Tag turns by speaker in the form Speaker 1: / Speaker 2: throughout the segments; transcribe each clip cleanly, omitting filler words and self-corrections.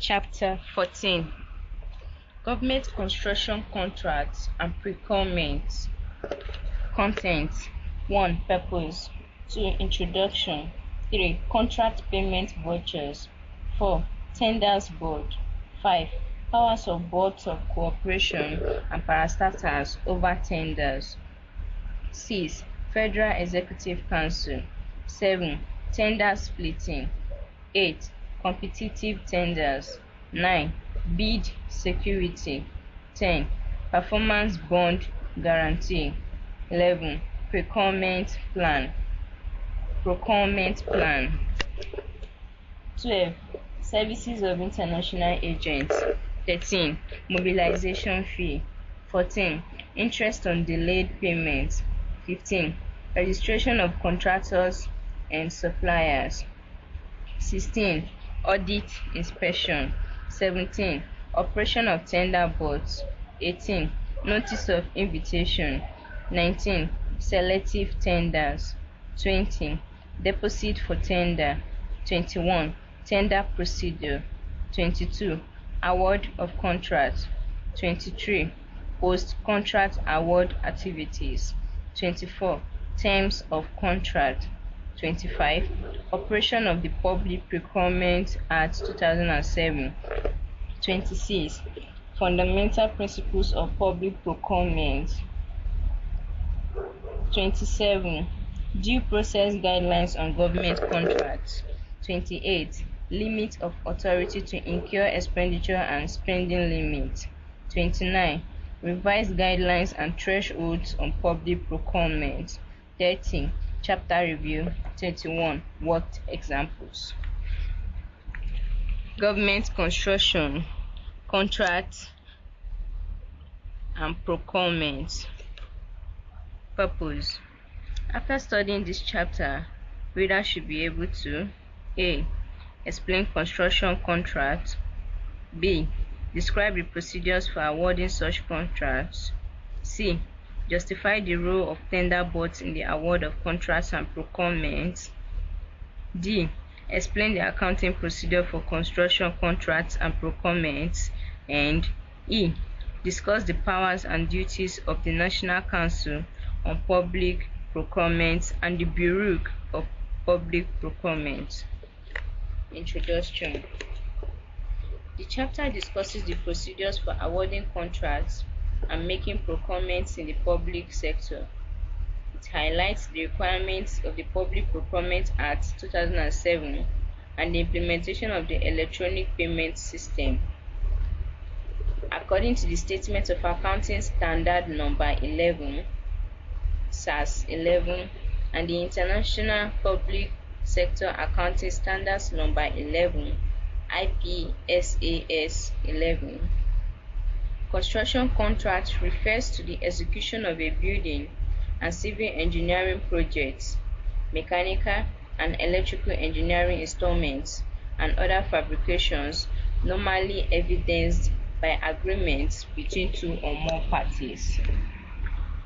Speaker 1: Chapter 14. Government Construction Contracts and Procurement. Content. 1. Purpose. 2. Introduction. 3. Contract payment vouchers. 4. Tenders Board. 5. Powers of boards of cooperation and parastatals over tenders. 6. Federal Executive Council. 7. Tender splitting. 8. Competitive tenders. 9. Bid security. 10. Performance bond guarantee. 11. Procurement plan. 12. Services of international agents. 13. Mobilization fee. 14. Interest on delayed payments. 15. Registration of contractors and suppliers. 16. Audit inspection. 17. Operation of tender boards. 18. Notice of invitation. 19. Selective tenders. 20. Deposit for tender. 21. Tender procedure. 22. Award of contract. 23. Post-contract award activities. 24. Terms of contract. 25. Operation of the Public Procurement Act 2007. 26. Fundamental principles of public procurement. 27. Due process guidelines on government contracts. 28. Limit of authority to incur expenditure and spending limit. 29. Revised guidelines and thresholds on public procurement. 30. Chapter review. 31. Worked examples. Government construction, contract, and procurement. Purpose. After studying this chapter, readers should be able to A. Explain construction contracts. B. Describe the procedures for awarding such contracts. C. Justify the role of tender boards in the award of contracts and procurement. D. Explain the accounting procedure for construction contracts and procurement. And E. Discuss the powers and duties of the National Council on Public Procurement and the Bureau of Public Procurement. Introduction. The chapter discusses the procedures for awarding contracts and making procurements in the public sector. It highlights the requirements of the Public Procurement Act 2007 and the implementation of the electronic payment system. According to the Statement of Accounting Standard Number 11, SAS 11, and the International Public Sector Accounting Standards Number 11, IPSAS 11, construction contract refers to the execution of a building and civil engineering projects, mechanical and electrical engineering installments, and other fabrications normally evidenced by agreements between two or more parties.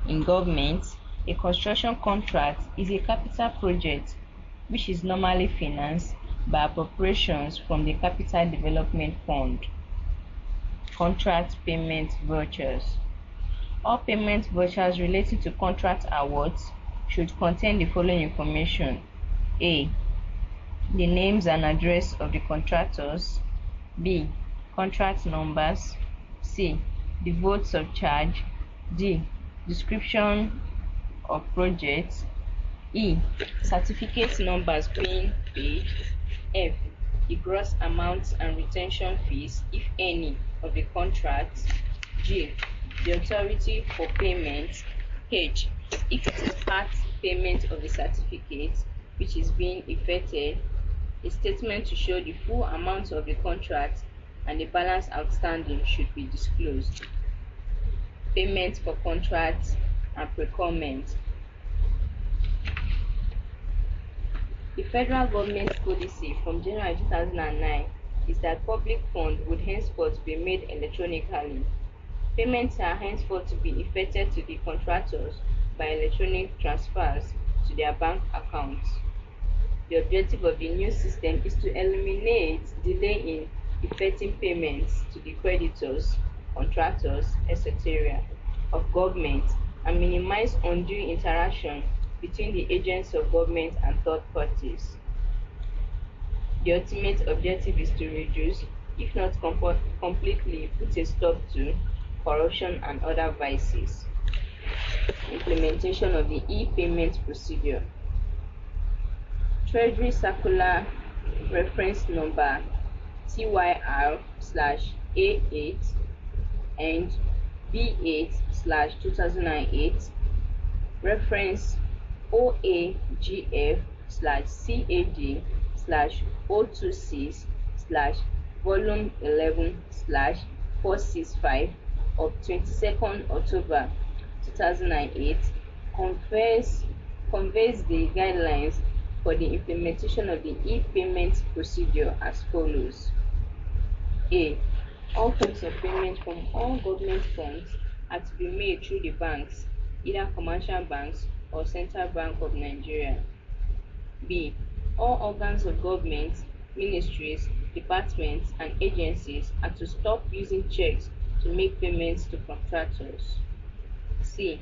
Speaker 1: In government, a construction contract is a capital project which is normally financed by appropriations from the Capital Development Fund. Contract payment vouchers. All payment vouchers relating to contract awards should contain the following information: A. The names and address of the contractors. B. Contract numbers. C. The votes of charge. D. Description of projects. E. Certificate numbers being paid. F. The gross amounts and retention fees, if any, of the contract. G. The authority for payment. H. If it is part payment of the certificate which is being effected, a statement to show the full amount of the contract and the balance outstanding should be disclosed. Payment for contracts and procurement. The federal government's policy from January 2009 is that public funds would henceforth be made electronically. Payments are henceforth to be effected to the contractors by electronic transfers to their bank accounts. The objective of the new system is to eliminate delay in effecting payments to the creditors, contractors, etc. of government and minimize undue interaction between the agents of government and third parties. The ultimate objective is to reduce, if not completely put a stop to, corruption and other vices. Implementation of the e-payment procedure. Treasury Circular Reference Number TYR/A8 and B8/2008, reference OAGF/CAD/026/volume11/465 of 22nd October 2008 conveys the guidelines for the implementation of the e-payment procedure as follows. A. All forms of payment from all government funds are to be made through the banks, either commercial banks or Central Bank of Nigeria. B. All organs of government, ministries, departments, and agencies are to stop using checks to make payments to contractors. C.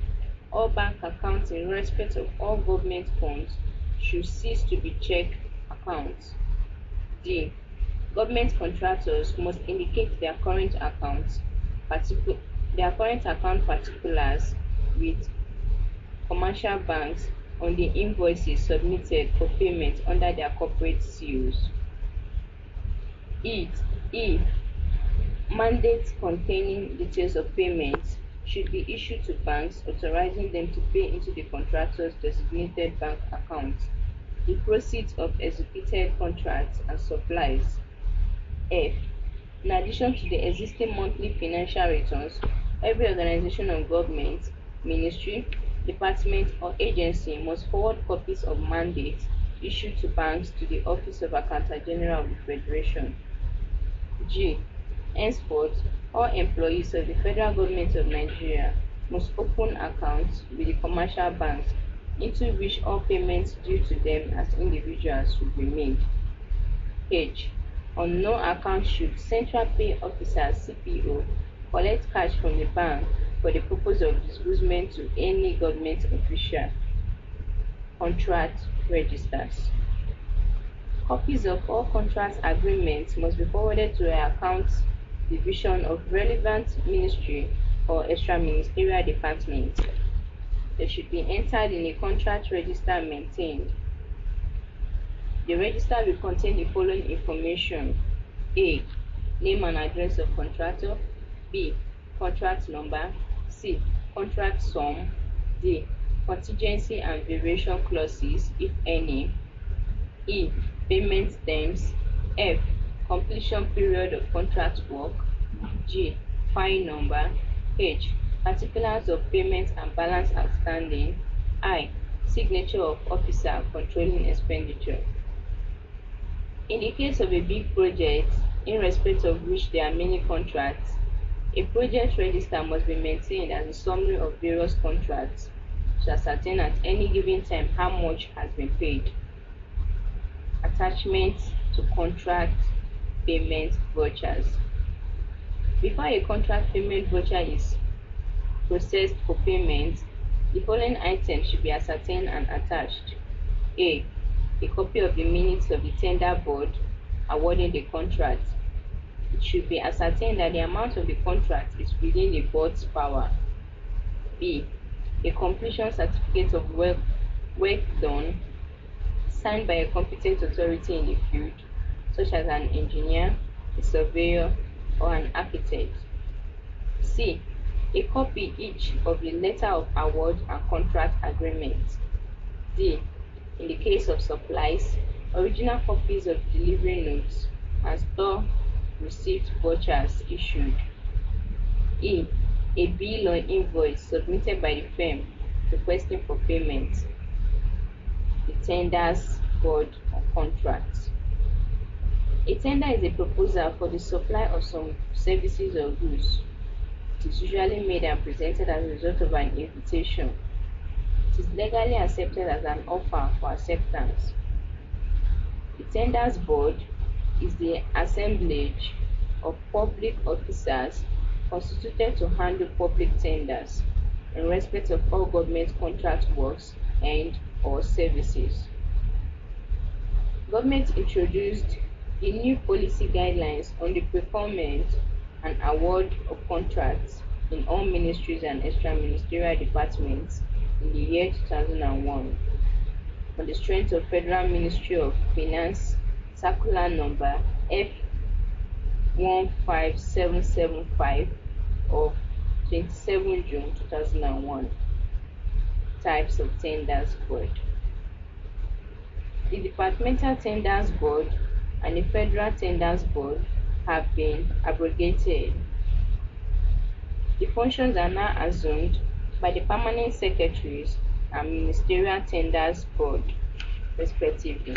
Speaker 1: All bank accounts in respect of all government funds should cease to be check accounts. D. Government contractors must indicate their current account particulars with commercial banks on the invoices submitted for payment under their corporate seals. E. Mandates containing details of payments should be issued to banks authorizing them to pay into the contractor's designated bank accounts the proceeds of executed contracts and supplies. F. In addition to the existing monthly financial returns, every organization of government, ministry, department, or agency must forward copies of mandates issued to banks to the Office of Accountant General of the Federation. G. Henceforth, all employees of the Federal Government of Nigeria must open accounts with the commercial banks into which all payments due to them as individuals should be made. H. On no account should Central Pay Officer (CPO) collect cash from the bank for the purpose of disbursement to any government official. Contract registers. Copies of all contract agreements must be forwarded to an accounts division of relevant ministry or extra-ministerial department. They should be entered in a contract register maintained. The register will contain the following information: A. Name and address of contractor. B. Contract number. C. Contract sum. D. Contingency and variation clauses, if any. E. Payment terms. F. Completion period of contract work. G. File number. H. Particulars of payment and balance outstanding. I. Signature of officer controlling expenditure. In the case of a big project, in respect of which there are many contracts, a project register must be maintained as a summary of various contracts to ascertain at any given time how much has been paid. Attachment to contract payment vouchers. Before a contract payment voucher is processed for payment, the following items should be ascertained and attached. A. A copy of the minutes of the tender board awarding the contract. It should be ascertained that the amount of the contract is within the board's power. B. A completion certificate of work done signed by a competent authority in the field, such as an engineer, a surveyor, or an architect. C. A copy each of the letter of award and contract agreement. D. In the case of supplies, original copies of delivery notes and store receipt vouchers issued. E. A bill or invoice submitted by the firm requesting for payment. The tender's board or contract. A tender is a proposal for the supply of some services or goods. It is usually made and presented as a result of an invitation. It is legally accepted as an offer for acceptance. The tender's board is the assemblage of public officers constituted to handle public tenders in respect of all government contract works and/or services. Government introduced the new policy guidelines on the procurement and award of contracts in all ministries and extra-ministerial departments in the year 2001 on the strength of Federal Ministry of Finance Circular Number F15775 of 27 June 2001, Types of Tenders Board. The Departmental Tenders Board and the Federal Tenders Board have been abrogated. The functions are now assumed by the Permanent Secretaries and Ministerial Tenders Board, respectively.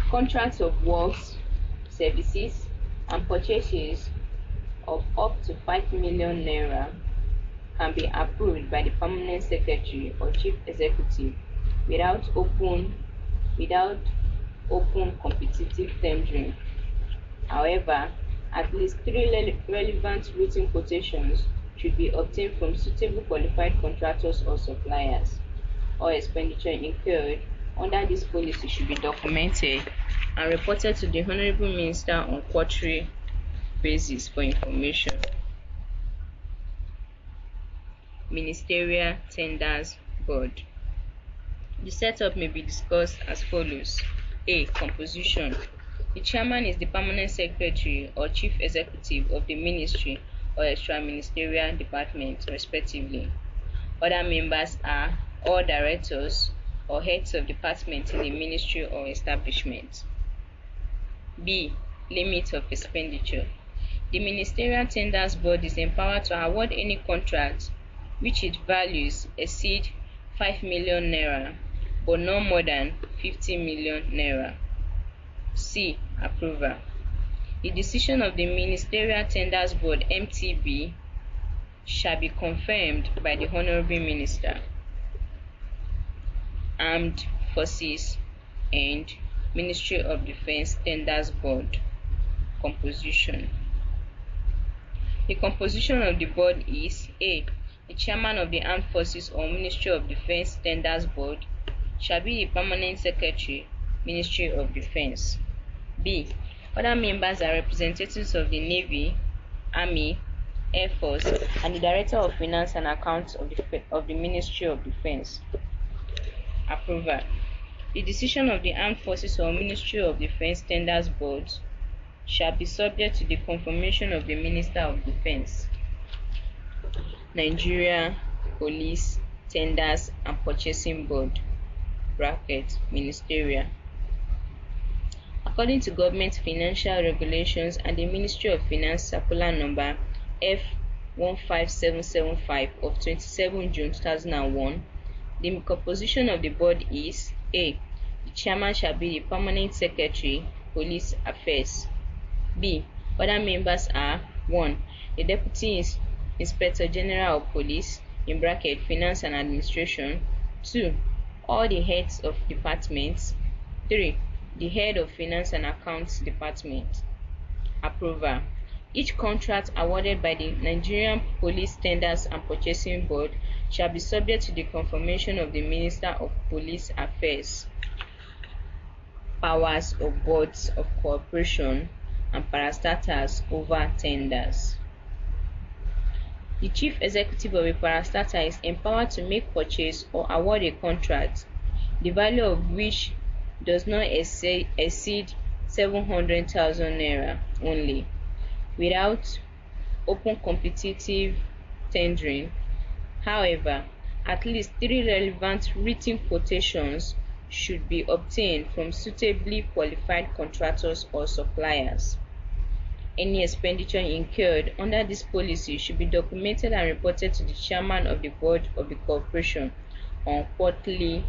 Speaker 1: Contracts of works, services, and purchases of up to 5 million naira can be approved by the Permanent Secretary or Chief Executive without open competitive tendering. However, at least 3 relevant written quotations should be obtained from suitable qualified contractors or suppliers. All expenditure incurred under this policy should be documented and reported to the Honorable Minister on quarterly basis for information. Ministerial Tenders Board. The setup may be discussed as follows. A. Composition. The chairman is the Permanent Secretary or Chief Executive of the Ministry or extra-ministerial department, respectively. Other members are all directors or heads of department in the ministry or establishment. B. Limit of expenditure. The Ministerial Tenders Board is empowered to award any contract which its values exceed 5 million naira but no more than 50 million naira. C. Approval. The decision of the Ministerial Tenders Board (MTB) shall be confirmed by the Honorable Minister. Armed Forces and Ministry of Defense Tenders Board. Composition. The composition of the board is A. The chairman of the Armed Forces or Ministry of Defense Tenders Board shall be the Permanent Secretary, Ministry of Defense. B. Other members are representatives of the Navy, Army, Air Force, and the Director of Finance and Accounts of the Ministry of Defense. Approval. The decision of the Armed Forces or Ministry of Defense Tenders Board shall be subject to the confirmation of the Minister of Defense. Nigeria Police Tenders and Purchasing Board (Ministerial). According to Government Financial Regulations and the Ministry of Finance Circular Number F15775 of 27 June 2001, the composition of the board is A. The chairman shall be the Permanent Secretary, Police Affairs. B. Other members are 1. The Deputy Inspector General of Police (Finance and Administration). 2. All the heads of departments. 3. The head of Finance and Accounts Department. Approval. Each contract awarded by the Nigerian Police Tenders and Purchasing Board shall be subject to the confirmation of the Minister of Police Affairs. Powers of boards of cooperation and parastatals over tenders. The Chief Executive of a parastatal is empowered to make purchase or award a contract, the value of which does not exceed 700,000 naira only, without open competitive tendering. However, at least 3 relevant written quotations should be obtained from suitably qualified contractors or suppliers. Any expenditure incurred under this policy should be documented and reported to the chairman of the board of the corporation on quarterly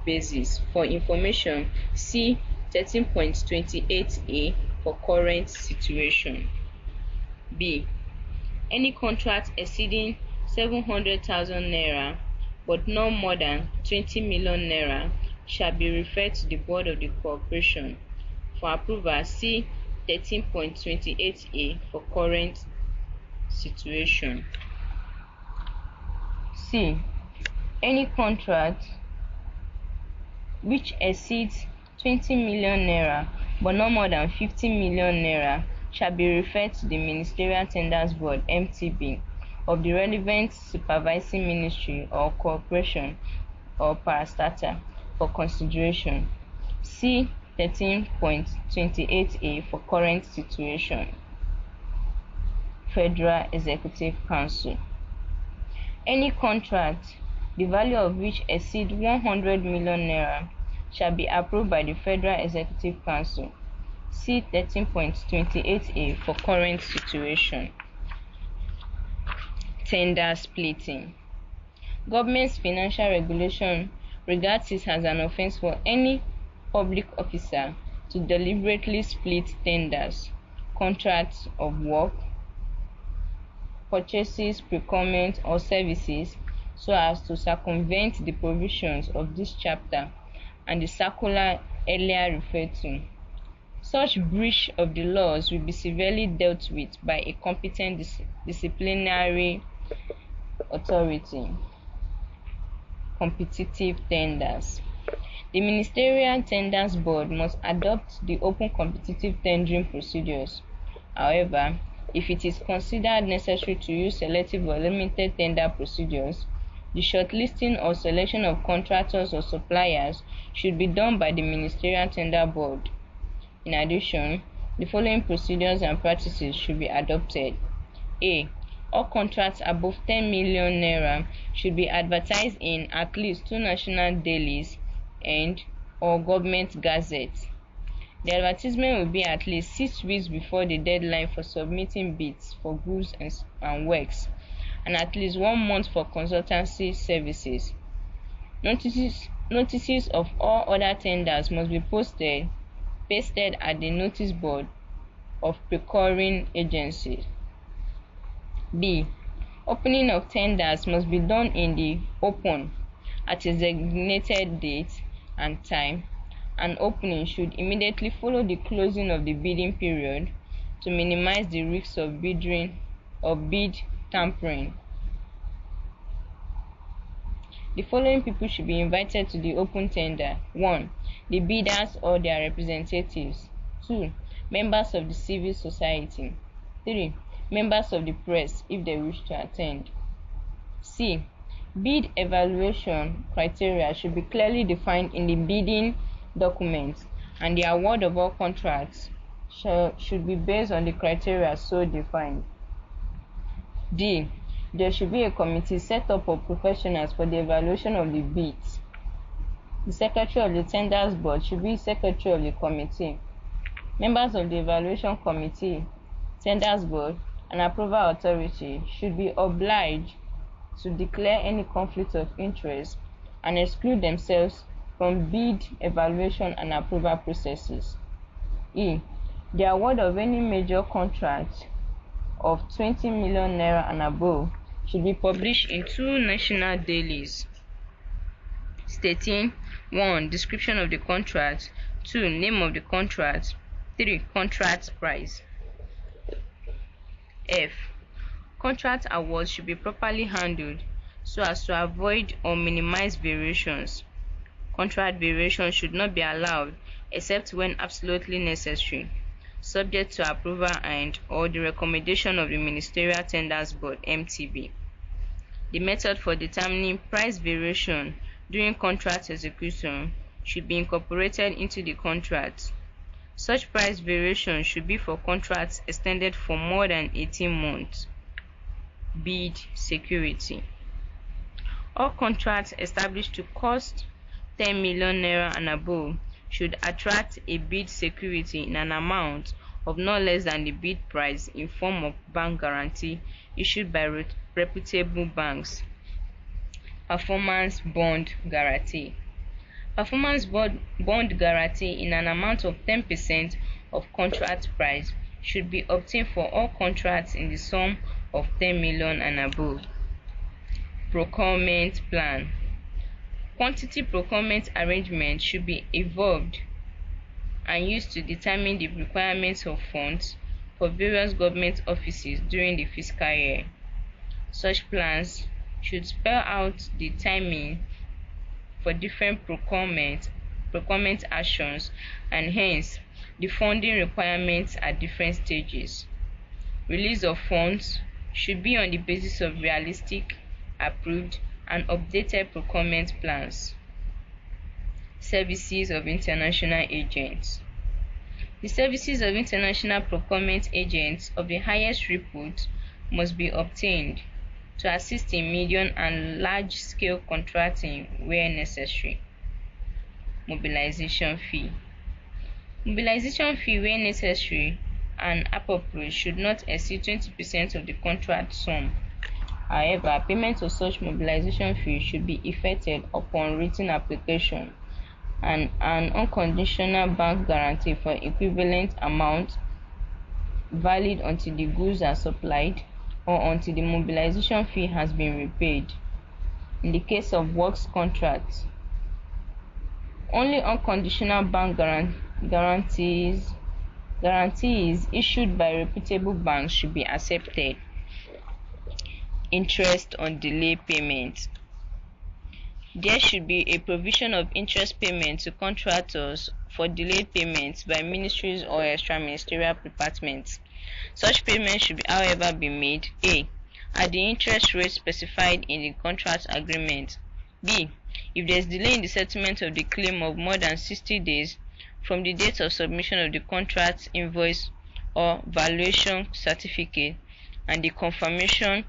Speaker 1: basis. For information, see 13.28a for current situation. B. Any contract exceeding 700,000 naira but no more than 20 million naira shall be referred to the board of the corporation. For approval, see 13.28a for current situation. C. Any contract which exceeds 20 million naira but not more than 50 million naira shall be referred to the Ministerial Tenders Board (MTB) of the relevant supervising ministry or corporation or parastatal for consideration. C. 13.28a for current situation. Federal Executive Council. Any contract the value of which exceeds 100 million naira shall be approved by the Federal Executive Council. See 13.28a for current situation. Tender splitting. Government's financial regulation regards it as an offense for any public officer to deliberately split tenders, contracts of work, purchases, procurement, or services so as to circumvent the provisions of this chapter and the circular earlier referred to. Such breach of the laws will be severely dealt with by a competent disciplinary authority. Competitive tenders. The Ministerial Tenders Board must adopt the open competitive tendering procedures. However, if it is considered necessary to use selective or limited tender procedures, the shortlisting or selection of contractors or suppliers should be done by the Ministerial Tender Board. In addition, the following procedures and practices should be adopted. A. All contracts above 10 million naira should be advertised in at least 2 national dailies and/or government gazettes. The advertisement will be at least 6 weeks before the deadline for submitting bids for goods and works, and at least 1 month for consultancy services. Notices of all other tenders must be pasted at the notice board of procuring agencies. B. Opening of tenders must be done in the open at a designated date and time. An opening should immediately follow the closing of the bidding period to minimize the risks of bid tampering. The following people should be invited to the open tender. 1. The bidders or their representatives. 2. Members of the civil society. 3. Members of the press if they wish to attend. C. Bid evaluation criteria should be clearly defined in the bidding documents, and the award of all contracts should be based on the criteria so defined. D. There should be a committee set up of professionals for the evaluation of the bids. The Secretary of the Tenders Board should be Secretary of the committee. Members of the Evaluation Committee, Tenders Board, and Approval Authority should be obliged to declare any conflict of interest and exclude themselves from bid evaluation and approval processes. E. The award of any major contract of 20 million naira and above should be published in 2 national dailies stating 1. Description of the contract, 2. Name of the contract, 3. Contract price. F. Contract awards should be properly handled so as to avoid or minimize variations. Contract variations should not be allowed except when absolutely necessary, subject to approval and/or the recommendation of the Ministerial Tenders Board (MTB). The method for determining price variation during contract execution should be incorporated into the contract. Such price variation should be for contracts extended for more than 18 months. Bid security. All contracts established to cost 10 million naira and above should attract a bid security in an amount of not less than the bid price in form of bank guarantee issued by reputable banks. Performance bond guarantee. Performance bond guarantee in an amount of 10% of contract price should be obtained for all contracts in the sum of 10 million and above. Procurement plan. Quantity procurement arrangements should be evolved and used to determine the requirements of funds for various government offices during the fiscal year. Such plans should spell out the timing for different procurement actions and hence the funding requirements at different stages. Release of funds should be on the basis of realistic, approved, and updated procurement plans. Services of international agents. The services of international procurement agents of the highest repute must be obtained to assist in medium and large-scale contracting where necessary. Mobilization fee. Mobilization fee where necessary and appropriate should not exceed 20% of the contract sum. However, payment of such mobilization fee should be effected upon written application and an unconditional bank guarantee for equivalent amount valid until the goods are supplied or until the mobilization fee has been repaid. In the case of works contracts, only unconditional bank guarantees issued by reputable banks should be accepted. Interest on delay payment. There should be a provision of interest payment to contractors for delayed payments by ministries or extra-ministerial departments. Such payments should, however, be made A. At the interest rate specified in the contract agreement. B. If there is delay in the settlement of the claim of more than 60 days from the date of submission of the contract invoice or valuation certificate and the confirmation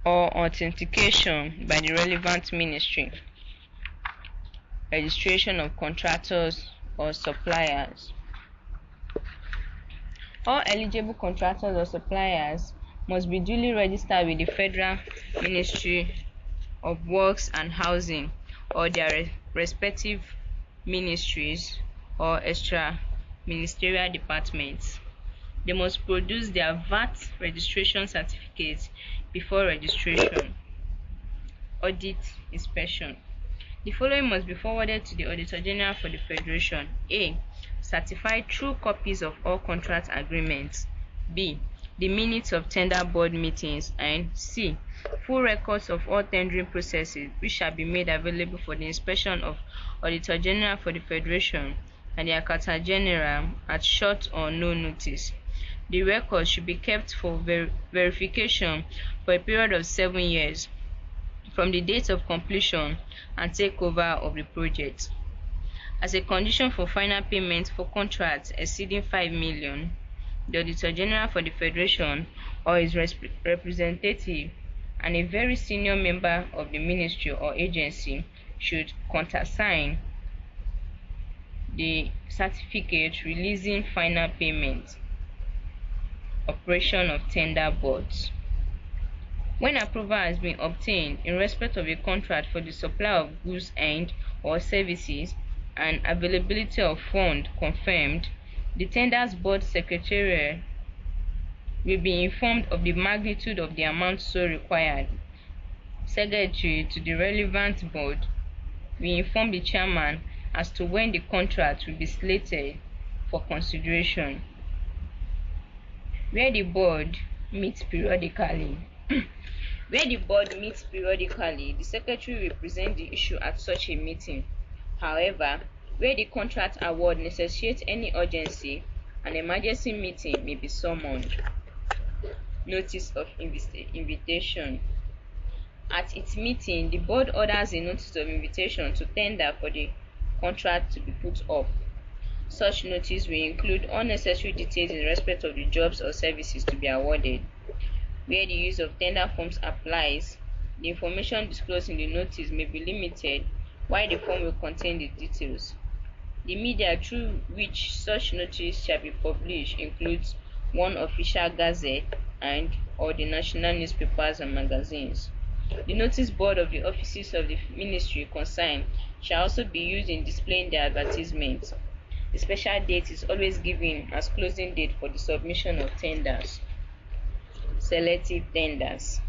Speaker 1: or authentication by the relevant ministry. Registration of contractors or suppliers. All eligible contractors or suppliers must be duly registered with the Federal Ministry of Works and Housing or their respective ministries or extra-ministerial departments. They must produce their VAT registration certificates before registration. Audit inspection. The following must be forwarded to the Auditor General for the Federation. A. Certified true copies of all contract agreements. B. The minutes of tender board meetings. And C. Full records of all tendering processes which shall be made available for the inspection of Auditor General for the Federation and the Accountant General at short or no notice. The records should be kept for verification for a period of 7 years from the date of completion and takeover of the project. As a condition for final payment for contracts exceeding 5 million, the Auditor General for the Federation or his representative and a very senior member of the ministry or agency should countersign the certificate releasing final payment. Operation of tender boards. When approval has been obtained in respect of a contract for the supply of goods and or services and availability of funds confirmed, the tenders board secretariat will be informed of the magnitude of the amount so required. Secretary to the relevant board will inform the chairman as to when the contract will be slated for consideration. Where the board meets periodically. The secretary will present the issue at such a meeting. However, where the contract award necessitates any urgency, an emergency meeting may be summoned. Notice of invitation. At its meeting, the board orders a notice of invitation to tender for the contract to be put up. Such notice will include unnecessary details in respect of the jobs or services to be awarded. Where the use of tender forms applies, the information disclosed in the notice may be limited, while the form will contain the details. The media through which such notice shall be published includes one official gazette and or the national newspapers and magazines. The notice board of the offices of the ministry concerned shall also be used in displaying their advertisements. The special date is always given as closing date for the submission of tenders. Selective tenders.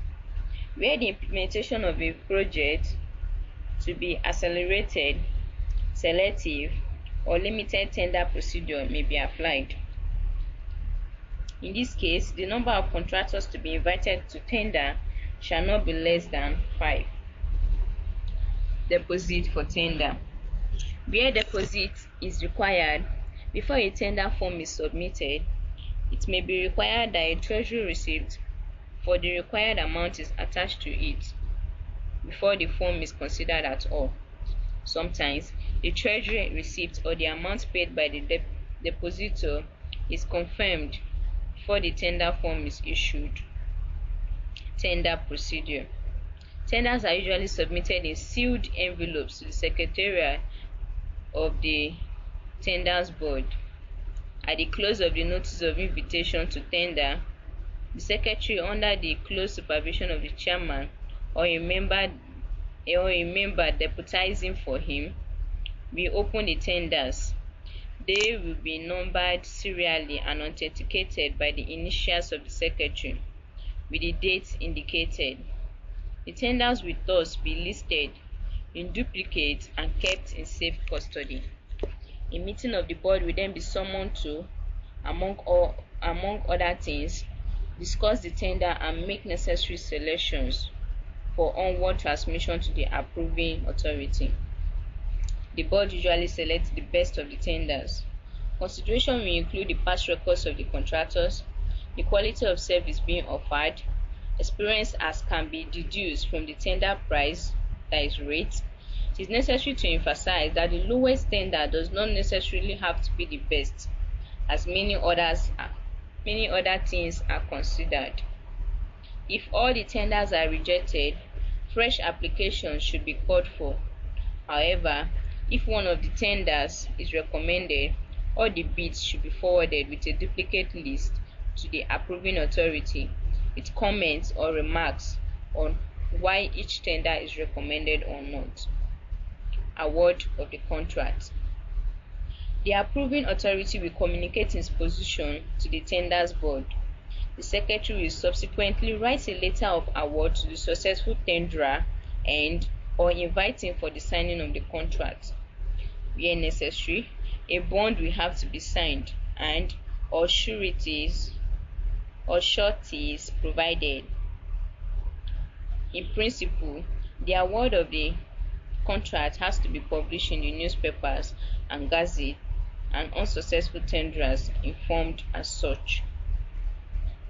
Speaker 1: Where the implementation of a project to be accelerated, selective, or limited tender procedure may be applied. In this case, the number of contractors to be invited to tender shall not be less than 5. Deposit for tender. Where deposit is required before a tender form is submitted, it may be required that a treasury receipt for the required amount is attached to it before the form is considered at all. Sometimes, the treasury receipt or the amount paid by the depositor is confirmed before the tender form is issued. Tender procedure. Tenders are usually submitted in sealed envelopes to the Secretariat of the Tenders Board. At the close of the notice of invitation to tender, the Secretary, under the close supervision of the Chairman or a member deputizing for him, will open the tenders. They will be numbered serially and authenticated by the initials of the Secretary with the dates indicated. The tenders will thus be listed in duplicate and kept in safe custody. A meeting of the board will then be summoned to, among other things, discuss the tender and make necessary selections for onward transmission to the approving authority. The board usually selects the best of the tenders. Consideration will include the past records of the contractors, the quality of service being offered, experience as can be deduced from the tender price, that is rate. It is necessary to emphasize that the lowest tender does not necessarily have to be the best, as many other things are considered. If all the tenders are rejected, fresh applications should be called for. However, if one of the tenders is recommended, all the bids should be forwarded with a duplicate list to the approving authority with comments or remarks on why each tender is recommended or not. Award of the contract. The approving authority will communicate its position to the Tenders Board. The Secretary will subsequently write a letter of award to the successful tenderer or invite him for the signing of the contract. Where necessary, a bond will have to be signed or sureties or sureties provided. In principle, the award of the contract has to be published in the newspapers and gazette, and unsuccessful tenderers informed as such.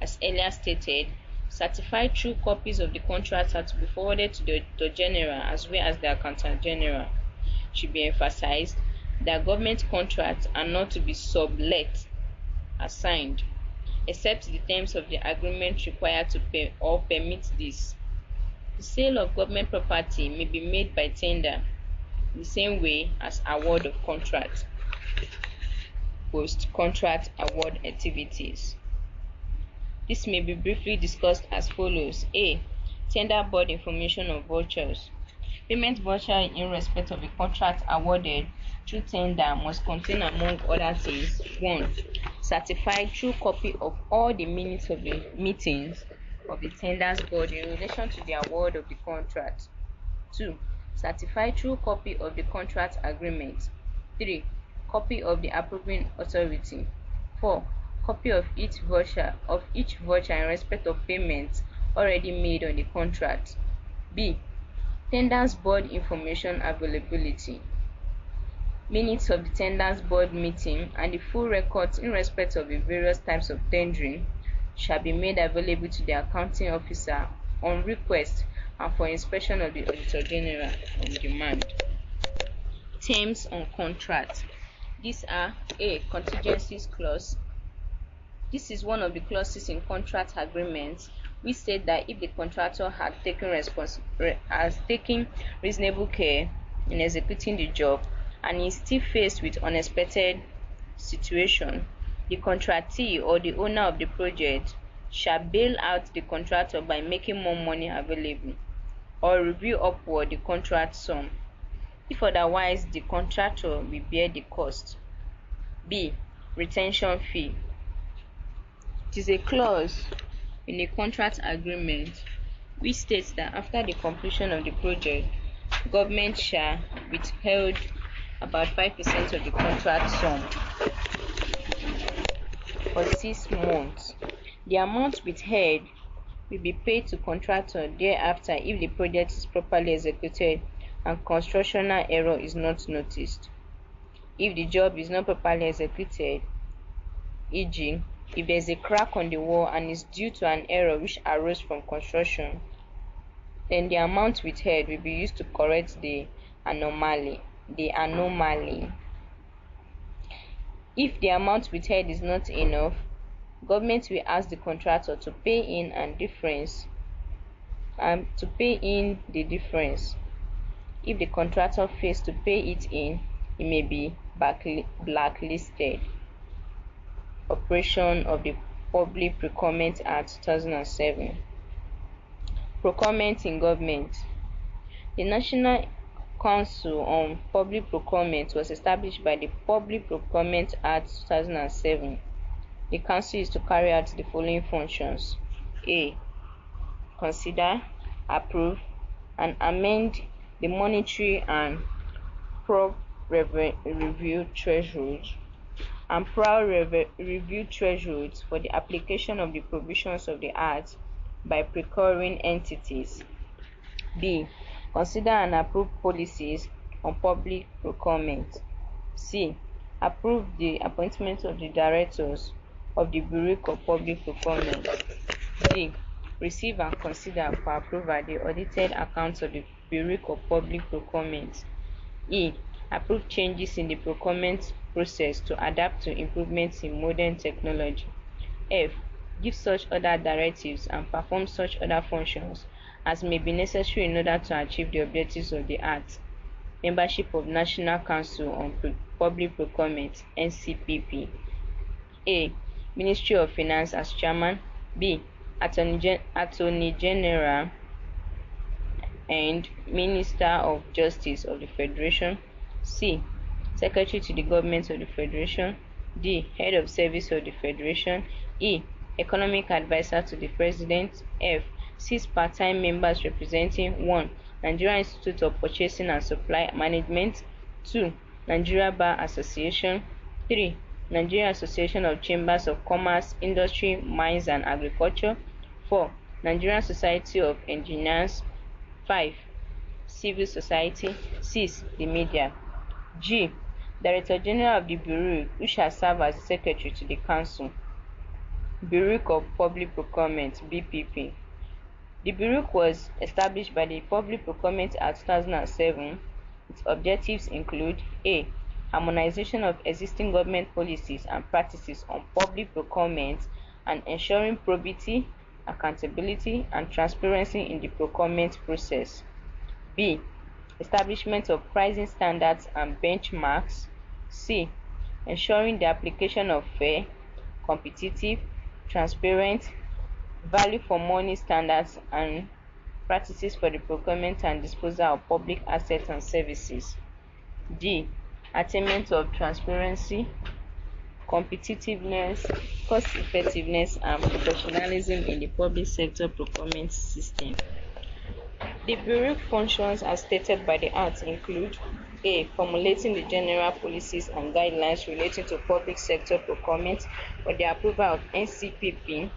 Speaker 1: As earlier stated, certified true copies of the contract are to be forwarded to the Auditor General as well as the Accountant General. It should be emphasized that government contracts are not to be sublet as signed, except the terms of the agreement require to pay or permit this. The sale of government property may be made by tender, the same way as award of contract. Post-contract award activities. This may be briefly discussed as follows. A. Tender board information of vouchers. Payment voucher in respect of a contract awarded through tender must contain, among other things, 1. Certified true copy of all the minutes of the meetings of the tenders board in relation to the award of the contract. 2. Certified true copy of the contract agreement. 3. Copy of the approving authority. 4. Copy of each voucher in respect of payments already made on the contract. B. Tenders board information availability. Minutes of the tenders board meeting and the full records in respect of the various types of tendering shall be made available to the accounting officer on request and for inspection of the Auditor General on demand. Terms on contract. These are A. Contingencies clause. This is one of the clauses in contract agreements which state that if the contractor has taken reasonable care in executing the job and is still faced with unexpected situation, the contractee or the owner of the project shall bail out the contractor by making more money available or review upward the contract sum. If otherwise, the contractor will bear the cost. B. Retention fee. It is a clause in a contract agreement which states that after the completion of the project, government shall withhold about 5% of the contract sum for 6 months. The amount withheld will be paid to contractor thereafter if the project is properly executed and constructional error is not noticed. If the job is not properly executed, e.g., if there is a crack on the wall and is due to an error which arose from construction, then the amount withheld will be used to correct the anomaly. If the amount withheld is not enough, government will ask the contractor to pay in the difference. If the contractor fails to pay it in, it may be blacklisted. Operation of the Public Procurement Act 2007. Procurement in government. The National Council on Public Procurement was established by the Public Procurement Act 2007. The council is to carry out the following functions: A. Consider, approve, and amend the monetary and probe review thresholds and prior review thresholds for the application of the provisions of the Act by procuring entities. B. Consider and approve policies on public procurement. C. Approve the appointment of the directors of the Bureau of Public Procurement. D. Receive and consider for approval the audited accounts of the Bureau of Public Procurement. E. Approve changes in the procurement process to adapt to improvements in modern technology. F. Give such other directives and perform such other functions as may be necessary in order to achieve the objectives of the Act. Membership of National Council on Public Procurement, NCPP. A. Ministry of Finance as chairman. B. Attorney General and Minister of Justice of the Federation. C. Secretary to the Government of the Federation. D. Head of Service of the Federation. E. Economic Advisor to the President. F. 6 part-time members representing 1. Nigeria Institute of Purchasing and Supply Management. 2. Nigeria Bar Association. 3. Nigeria Association of Chambers of Commerce, Industry, Mines and Agriculture. 4. Nigerian Society of Engineers. 5. Civil Society. 6. The media. G. Director General of the Bureau, who shall serve as the Secretary to the Council. Bureau of Public Procurement, BPP. The Bureau was established by the Public Procurement Act 2007. Its objectives include: A. Harmonization of existing government policies and practices on public procurement and ensuring probity, accountability, and transparency in the procurement process. B. Establishment of pricing standards and benchmarks. C. Ensuring the application of fair, competitive, transparent, value for money standards and practices for the procurement and disposal of public assets and services. D. Attainment of transparency, competitiveness, cost effectiveness, and professionalism in the public sector procurement system. The Bureau functions as stated by the Act include: A. Formulating the general policies and guidelines relating to public sector procurement for the approval of NCPP.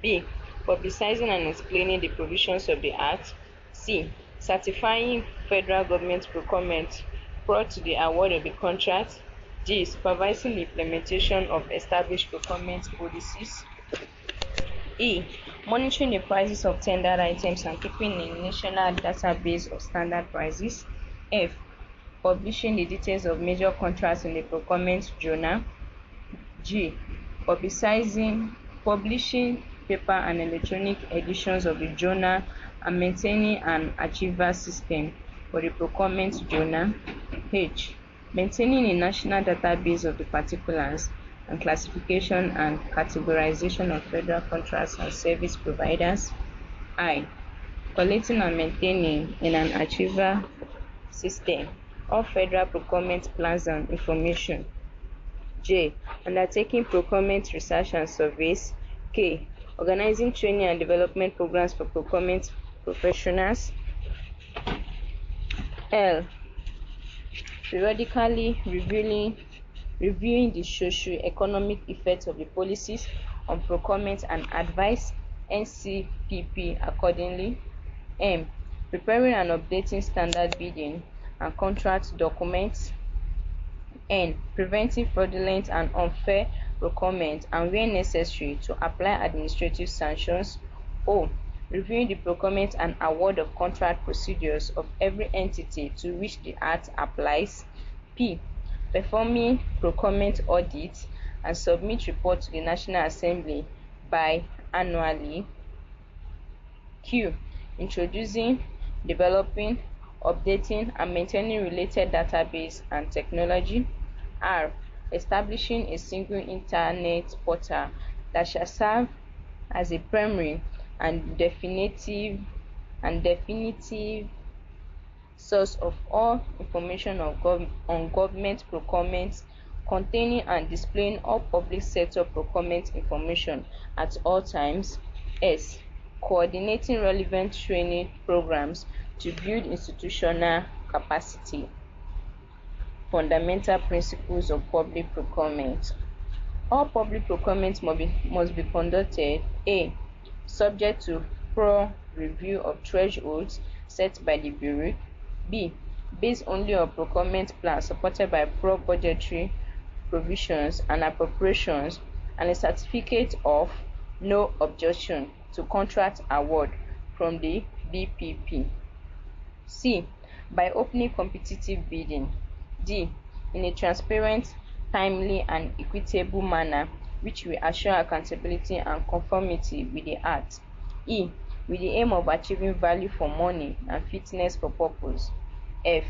Speaker 1: B. Publicizing and explaining the provisions of the Act. C. Certifying federal government procurement prior to the award of the contract. D. Supervising the implementation of established procurement policies. E. Monitoring the prices of tendered items and keeping a national database of standard prices. F. Publishing the details of major contracts in the procurement journal. G. Publishing paper and electronic editions of the journal and maintaining an archival system for the procurement journal. H. Maintaining a national database of the particulars and classification and categorization of federal contracts and service providers. I. Collecting and maintaining in an archival system all federal procurement plans and information. J. Undertaking procurement research and surveys. K. Organizing training and development programs for procurement professionals. L. periodically reviewing the socio-economic effects of the policies on procurement and advise NCPP accordingly. M. Preparing and updating standard bidding and contract documents. N. Preventing fraudulent and unfair procurement and, where necessary, to apply administrative sanctions. O. Reviewing the procurement and award of contract procedures of every entity to which the Act applies. P. Performing procurement audits and submit report to the National Assembly biannually. Q. Introducing, developing, updating, and maintaining related database and technology. R. Establishing a single internet portal that shall serve as a primary and definitive source of all information on government procurement, containing and displaying all public sector procurement information at all times. S. Coordinating relevant training programs to build institutional capacity. Fundamental principles of public procurement. All public procurement must be conducted: A. Subject to thorough review of thresholds set by the Bureau. B. Based only on procurement plans supported by pro-budgetary provisions and appropriations and a certificate of no objection to contract award from the BPP. C. By opening competitive bidding. D. In a transparent, timely, and equitable manner which will assure accountability and conformity with the Act. E. With the aim of achieving value for money and fitness for purpose. F.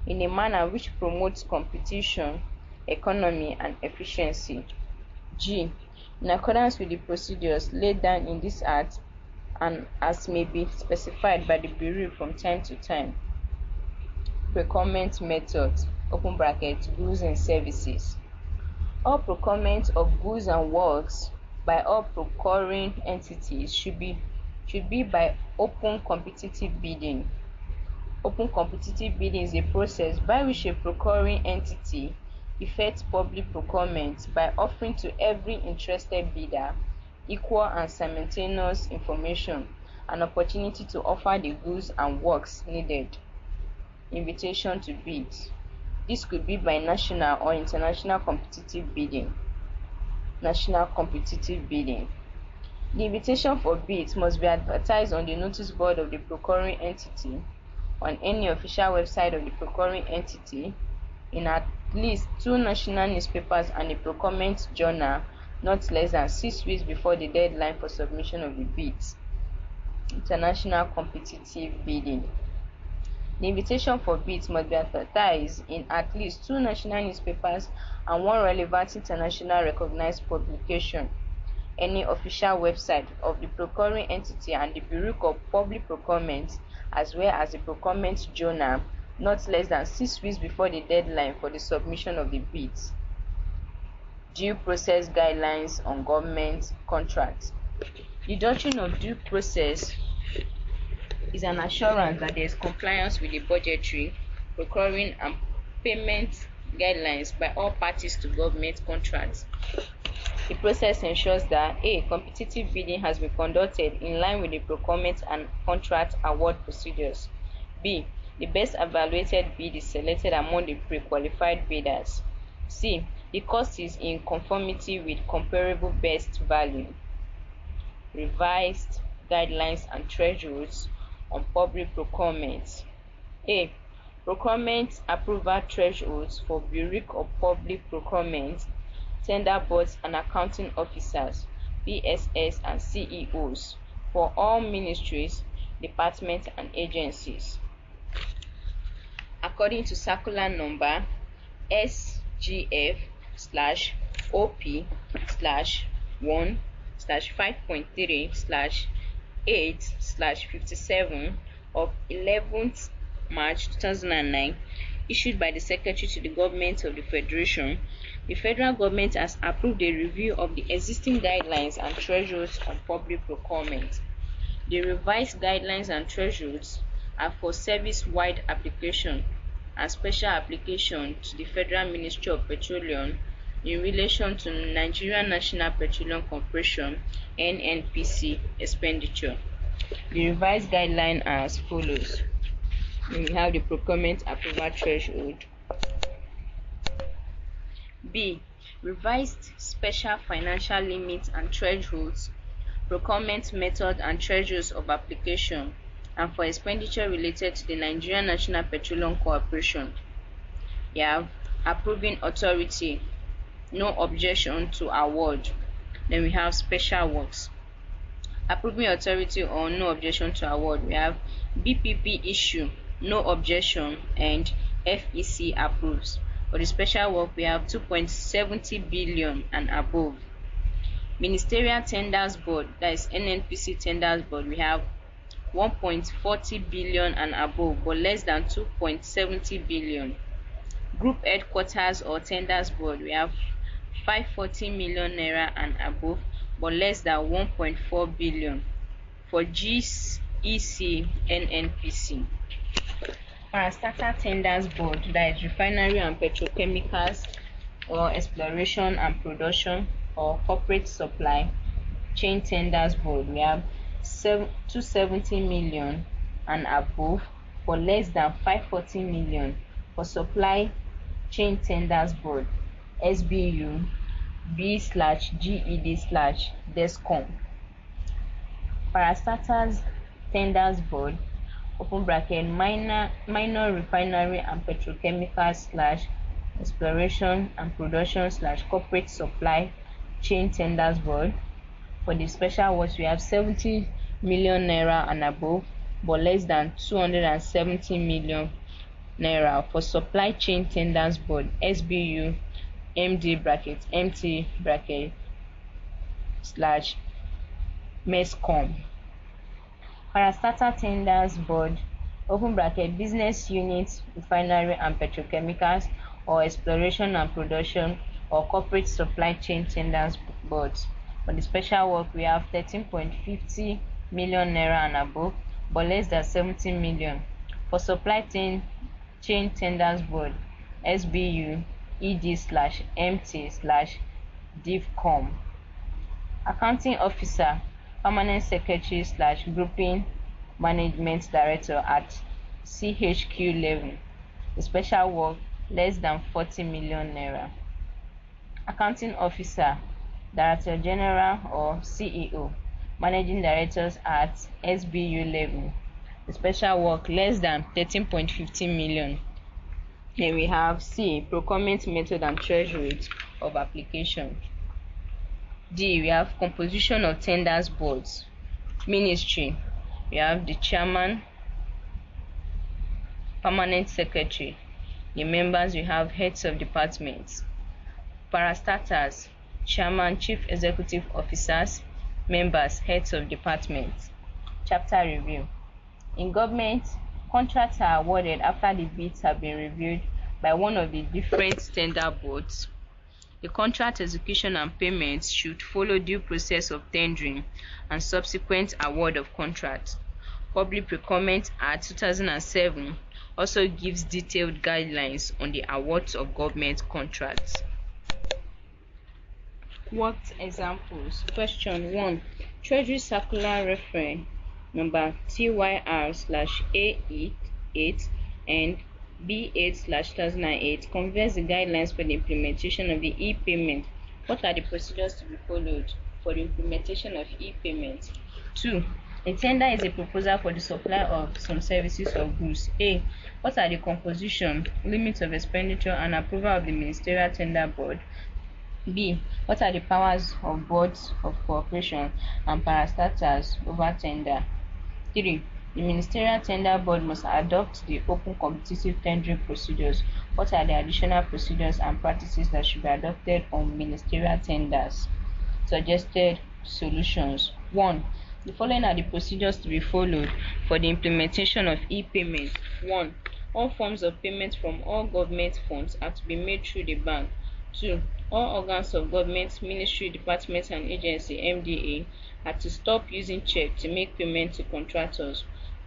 Speaker 1: In a manner which promotes competition, economy, and efficiency. G. In accordance with the procedures laid down in this Act and as may be specified by the Bureau from time to time. Procurement methods (goods and services). All procurement of goods and works by all procuring entities should be by open competitive bidding. Open competitive bidding is a process by which a procuring entity effects public procurement by offering to every interested bidder equal and simultaneous information and opportunity to offer the goods and works needed. Invitation to bid. This could be by national or international competitive bidding. National competitive bidding. The invitation for bids must be advertised on the notice board of the procuring entity, on any official website of the procuring entity, in at least 2 national newspapers and a procurement journal not less than 6 weeks before the deadline for submission of the bids. International competitive bidding. The invitation for bids must be advertised in at least 2 national newspapers and 1 relevant international recognized publication, any official website of the procuring entity and the Bureau of Public Procurement, as well as the procurement journal, not less than 6 weeks before the deadline for the submission of the bids. Due process guidelines on government contracts. The doctrine of due process is an assurance that there is compliance with the budgetary, procuring, and payment guidelines by all parties to government contracts. The process ensures that A. Competitive bidding has been conducted in line with the procurement and contract award procedures. B. The best evaluated bid is selected among the pre-qualified bidders. C. The cost is in conformity with comparable best value. Revised guidelines and thresholds on public procurement. A. Procurement approval thresholds for Bureau of Public Procurement, tender boards and accounting officers, PSS and CEOs, for all ministries, departments and agencies. According to circular number SGF/OP/1/5.3/8/57 of 11th March 2009, issued by the Secretary to the Government of the Federation, the federal government has approved a review of the existing guidelines and thresholds on public procurement. The revised guidelines and thresholds are for service-wide application and special application to the Federal Ministry of Petroleum in relation to Nigerian National Petroleum Corporation (NNPC) expenditure. The revised guidelines are as follows. We have the procurement approval threshold. B. Revised special financial limits and thresholds, procurement method and thresholds of application, and for expenditure related to the Nigerian National Petroleum Corporation. You have approving authority, no objection to award. Then we have special works. Approving authority or no objection to award. We have BPP issue, no objection, and FEC approves. For the special work, we have 2.70 billion and above. Ministerial Tenders Board, that is NNPC Tenders Board, we have 1.40 billion and above, but less than 2.70 billion. Group Headquarters or Tenders Board, we have 540 million naira and above, but less than 1.4 billion. For GEC NNPC. Parastatal Tenders Board, that is Refinery and Petrochemicals or Exploration and Production or Corporate Supply Chain Tenders Board, we have 270 million and above, for less than 540 million. For Supply Chain Tenders Board, SBU B/GED/DESCOM. Parastatals Tenders Board, open bracket, minor refinery and petrochemicals / exploration and production / corporate supply chain tenders board. For the special works, we have 70 million naira and above, but less than 270 million naira. For supply chain tenders board, SBU MD/MT/ MESCOM. Parastatal Tenders Board, open bracket, business units, refinery and petrochemicals or exploration and production or corporate supply chain tenders boards. For the special work, we have 13.50 million naira and above, but less than 70 million. For supply chain tenders board, SBU ED/MT/DIVCOM. Accounting Officer, Permanent Secretary / Grouping Management Director at CHQ level. The special work, less than 40 million naira. Accounting Officer, Director General or CEO, Managing Directors at SBU level. The special work, less than 13.15 million. Then we have C. Procurement method and thresholds of application. D. We have composition of tenders boards. Ministry, we have the chairman, permanent secretary. The members, we have heads of departments. Parastatals, chairman, chief executive officers, members, heads of departments. Chapter review. In government, contracts are awarded after the bids have been reviewed by one of the different tender boards. The contract execution and payments should follow due process of tendering and subsequent award of contracts. Public Procurement Act 2007 also gives detailed guidelines on the awards of government contracts. What examples? Question 1. Treasury Circular Reference number TYR/A8 and B8/2008 conveys the guidelines for the implementation of the e-payment. What are the procedures to be followed for the implementation of e-payment? 2. A tender is a proposal for the supply of some services or goods. A. What are the composition, limits of expenditure, and approval of the Ministerial Tender Board? B. What are the powers of boards of cooperation and parastatals over tender? 3. The Ministerial Tender Board must adopt the open competitive tendering procedures. What are the additional procedures and practices that should be adopted on ministerial tenders? Suggested solutions. 1. The following are the procedures to be followed for the implementation of e-payment. 1. All forms of payment from all government funds are to be made through the bank. 2. All organs of government, ministry, department, and agency (MDA) are to stop using check to make payment to contractors.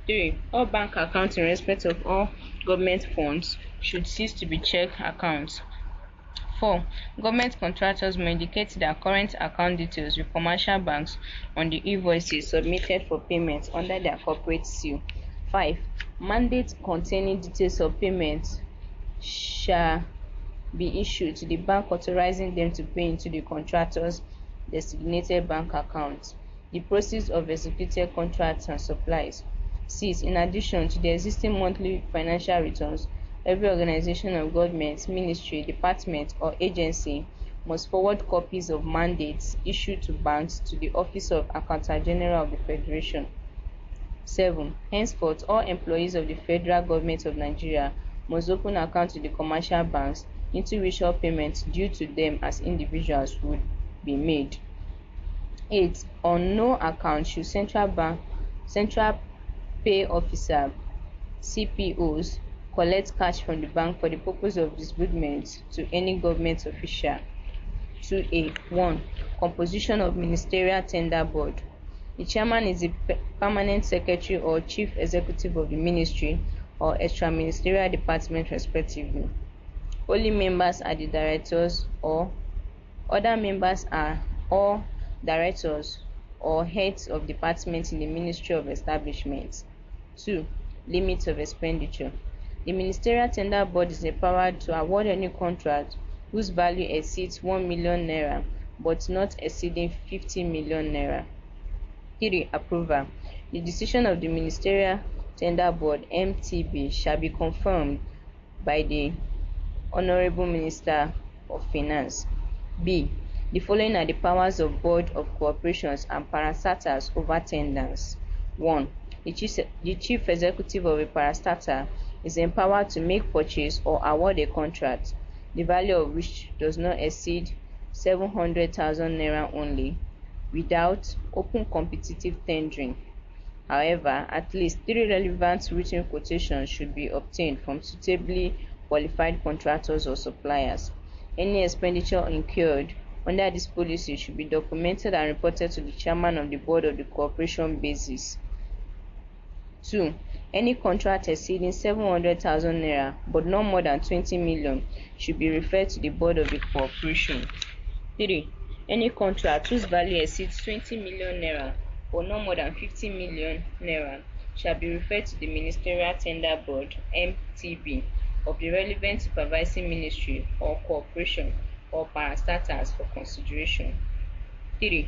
Speaker 1: 3. All bank accounts in respect of all government funds should cease to be check accounts. 4. Government contractors may indicate their current account details with commercial banks on the invoices submitted for payment under their corporate seal. 5. Mandates containing details of payments shall be issued to the bank authorizing them to pay into the contractor's designated bank account the proceeds of executed contracts and supplies. 6. In addition to the existing monthly financial returns, every organization of government, ministry, department, or agency must forward copies of mandates issued to banks to the Office of Accountant General of the Federation. 7. Henceforth, all employees of the Federal Government of Nigeria must open accounts with the commercial banks into which all payments due to them as individuals would be made. 8. On no account should central pay officer (CPOs) collect cash from the bank for the purpose of disbursement to any government official. 2A. 1. Composition of Ministerial Tender Board. The chairman is the permanent secretary or chief executive of the ministry or extra-ministerial department respectively. Only members are the directors, or other members are all directors or heads of departments in the Ministry of Establishments. 2. Limits of expenditure. The Ministerial Tender Board is empowered to award any contract whose value exceeds 1 million naira but not exceeding 50 million naira. 3. Approval. The decision of the Ministerial Tender Board (MTB) shall be confirmed by the Honorable Minister of Finance. B. The following are the powers of Board of Corporations and parastatals over tenders. 1. The chief executive of a parastatal is empowered to make, purchase, or award a contract, the value of which does not exceed 700,000 naira only, without open competitive tendering. However, at least 3 relevant written quotations should be obtained from suitably qualified contractors or suppliers. Any expenditure incurred under this policy should be documented and reported to the chairman of the board of the corporation basis. 2. Any contract exceeding 700,000 naira but not more than 20 million should be referred to the board of the corporation. 3. Any contract whose value exceeds 20 million naira but not more than 50 million naira shall be referred to the Ministerial Tender Board (MTB) of the relevant supervising ministry or corporation or parastatals for consideration. 3.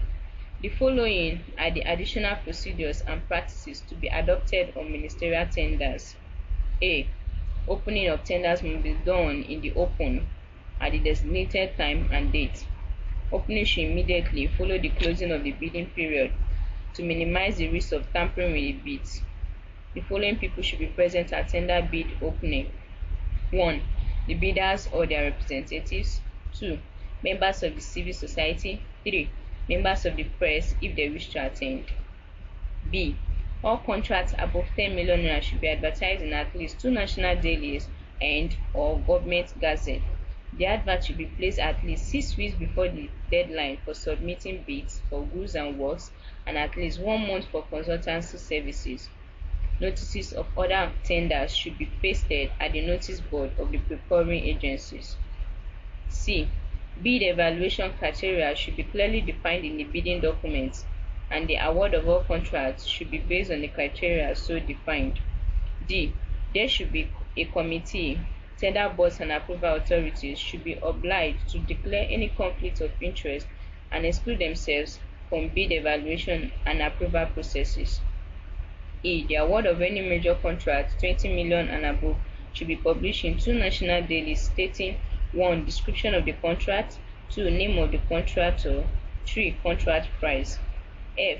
Speaker 1: The following are the additional procedures and practices to be adopted on ministerial tenders. A. Opening of tenders must be done in the open at the designated time and date. Opening should immediately follow the closing of the bidding period to minimize the risk of tampering with the bids. The following people should be present at tender bid opening. 1. The bidders or their representatives. 2. Members of the civil society. 3. Members of the press if they wish to attend. B. All contracts above 10 million naira should be advertised in at least 2 national dailies and/or government gazette. The advert should be placed at least 6 weeks before the deadline for submitting bids for goods and works and at least 1 month for consultancy services. Notices of other tenders should be pasted at the notice board of the procuring agencies. C. Bid evaluation criteria should be clearly defined in the bidding documents, and the award of all contracts should be based on the criteria so defined. D. There should be a committee. Tender boards and approval authorities should be obliged to declare any conflict of interest and exclude themselves from bid evaluation and approval processes. E. The award of any major contract 20 million and above should be published in 2 national dailies stating 1. Description of the contract, 2. Name of the contractor, 3. Contract price. F.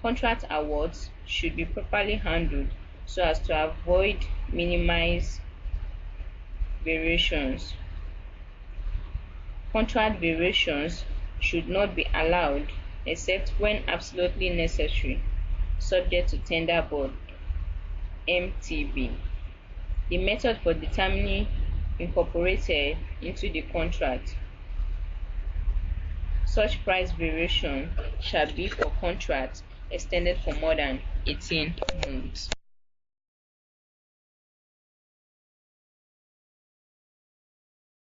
Speaker 1: Contract awards should be properly handled so as to avoid minimize variations. Contract variations should not be allowed except when absolutely necessary, subject to Tender Board (MTB). The method for determining incorporated into the contract. Such price variation shall be for contracts extended for more than 18 months.